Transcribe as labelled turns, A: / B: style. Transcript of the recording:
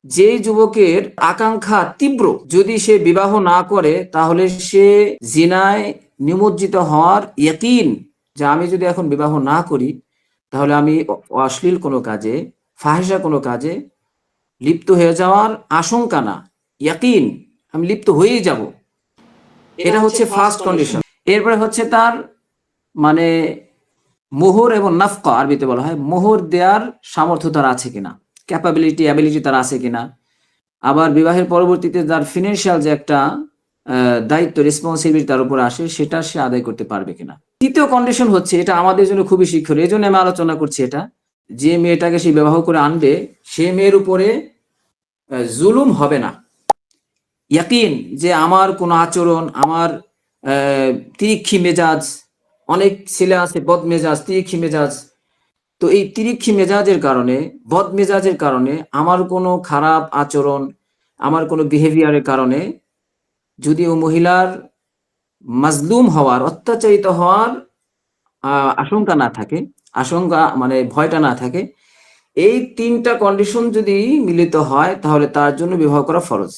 A: যে যুবকের আকাঙ্ক্ষা তীব্র, যদি সে বিবাহ না করে তাহলে সে জিনায় নিমজ্জিত হওয়ার ইয়াকিন, যে আমি যদি এখন বিবাহ না করি তাহলে আমি অশ্লীল কোনো কাজে, ফাহিশা কোনো কাজে লিপ্ত হয়ে যাওয়ার আশঙ্কা না, ইয়াকিন আমি লিপ্ত হয়েই যাব। এটা হচ্ছে ফার্স্ট কন্ডিশন। এরপরে হচ্ছে তার মানে মোহর এবং নাফকা, আরবিতে বলা হয় মোহর দেওয়ার সামর্থ্য তার আছে কিনা, ক্যাপাবিলিটি অ্যাবিলিটি তার আছে কিনা। আবার বিবাহের পরবর্তীতে তার ফিনান্সিয়াল যে একটা দায়িত্ব, রেসপন্সিবিলিটি তার উপর আসে, সেটা সে আদায় করতে পারবে কিনা। তৃতীয় কন্ডিশন হচ্ছে, এটা আমাদের জন্য খুবই শিক্ষণীয়, এই জন্য আমি আলোচনা করছি এটা, যে মেয়েটাকে সে বিবাহ করে আনবে সে মেয়ের উপরে জুলুম হবে না। ইয়াকিন যে আমার কোনো আচরণ, আমার তিরিক্ষি মেজাজ, অনেক ছেলে আছে বদ মেজাজ, তিরিক্ষি মেজাজ, তো এই তিরিক্ষি মেজাজের কারণে, বদ মেজাজের কারণে আমার কোনো খারাপ আচরণ, আমার কোনো বিহেভিয়ারের কারণে যদি ও মহিলার মাজলুম হওয়ার, অত্যাচারিত হওয়ার আশঙ্কা না থাকে, আশঙ্কা মানে ভয়টা না থাকে, এই তিনটা কন্ডিশন যদি মিলিত হয় তাহলে তার জন্য বিবাহ করা ফরজ।